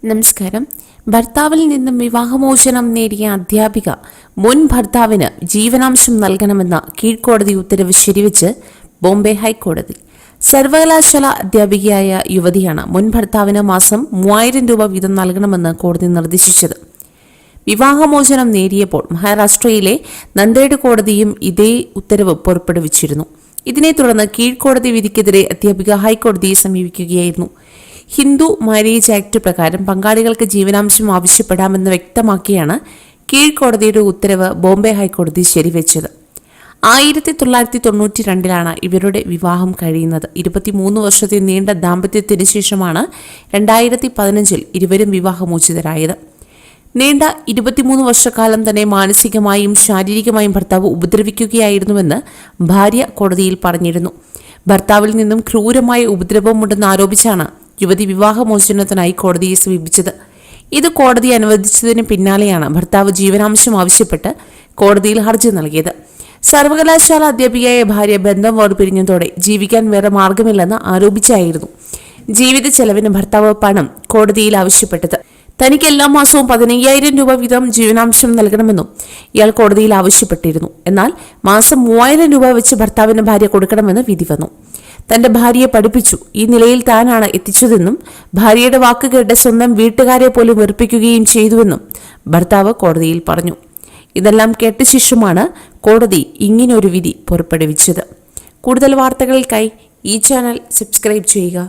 നമസ്കാരം. ഭർത്താവിൽ നിന്നും വിവാഹമോചനം നേടിയ അധ്യാപിക മുൻ ഭർത്താവിന് ജീവനാംശം നൽകണമെന്ന കീഴ്ക്കോടതി ഉത്തരവ് ശരിവെച്ച് ബോംബെ ഹൈക്കോടതി. സർവകലാശാല അധ്യാപികയായ യുവതിയാണ് മുൻ ഭർത്താവിന് മാസം 3000 രൂപ വീതം നൽകണമെന്ന് കോടതി നിർദ്ദേശിച്ചത്. വിവാഹമോചനം നേടിയപ്പോൾ മഹാരാഷ്ട്രയിലെ നന്ദേഡ് കോടതിയും ഇതേ ഉത്തരവ് പുറപ്പെടുവിച്ചിരുന്നു. ഇതിനെ തുടർന്ന് കീഴ്ക്കോടതി വിധിക്കെതിരെ അധ്യാപിക ഹൈക്കോടതിയെ സമീപിക്കുകയായിരുന്നു. ഹിന്ദു മാരേജ് ആക്ട് പ്രകാരം പങ്കാളികൾക്ക് ജീവനാംശം ആവശ്യപ്പെടാമെന്ന് വ്യക്തമാക്കിയാണ് കീഴ്ക്കോടതിയുടെ ഉത്തരവ് ബോംബെ ഹൈക്കോടതി ശരിവെച്ചത്. 1992 ഇവരുടെ വിവാഹം കഴിയുന്നത്. 23 വർഷത്തെ നീണ്ട ദാമ്പത്യത്തിന് ശേഷമാണ് 2015 ഇരുവരും വിവാഹമോചിതരായത്. നീണ്ട 23 വർഷക്കാലം തന്നെ മാനസികമായും ശാരീരികമായും ഭർത്താവ് ഉപദ്രവിക്കുകയായിരുന്നുവെന്ന് ഭാര്യ കോടതിയിൽ പറഞ്ഞിരുന്നു. ഭർത്താവിൽ നിന്നും ക്രൂരമായ ഉപദ്രവമുണ്ടെന്ന് ആരോപിച്ചാണ് യുവതി വിവാഹമോചനത്തിനായി കോടതിയെ സമീപിച്ചത്. ഇത് കോടതി അനുവദിച്ചതിന് പിന്നാലെയാണ് ഭർത്താവ് ജീവനാംശം ആവശ്യപ്പെട്ട് കോടതിയിൽ ഹർജി നൽകിയത്. സർവകലാശാല അധ്യാപികയായ ഭാര്യ ബന്ധം വേർപിരിഞ്ഞതോടെ ജീവിക്കാൻ വേറെ മാർഗമില്ലെന്ന് ആരോപിച്ചായിരുന്നു ജീവിത ചെലവിന് ഭർത്താവ് പണം കോടതിയിൽ ആവശ്യപ്പെട്ടത്. തനിക്ക് എല്ലാ മാസവും 15000 രൂപ വീതം ജീവനാംശം നൽകണമെന്നും ഇയാൾ കോടതിയിൽ ആവശ്യപ്പെട്ടിരുന്നു. എന്നാൽ മാസം 3000 രൂപ വെച്ച് ഭർത്താവിന് ഭാര്യ കൊടുക്കണമെന്ന് വിധി വന്നു. തന്റെ ഭാര്യയെ പഠിപ്പിച്ചു, ഈ നിലയിൽ താനാണ് എത്തിച്ചതെന്നും ഭാര്യയുടെ വാക്ക് കേട്ട് സ്വന്തം വീട്ടുകാരെ പോലും വെറുപ്പിക്കുകയും ചെയ്തുവെന്നും ഭർത്താവ് കോടതിയിൽ പറഞ്ഞു. ഇതെല്ലാം കേട്ട ശേഷമാണ് കോടതി ഇങ്ങനൊരു വിധി പുറപ്പെടുവിച്ചത്. കൂടുതൽ വാർത്തകൾക്കായി ഈ ചാനൽ സബ്സ്ക്രൈബ് ചെയ്യുക.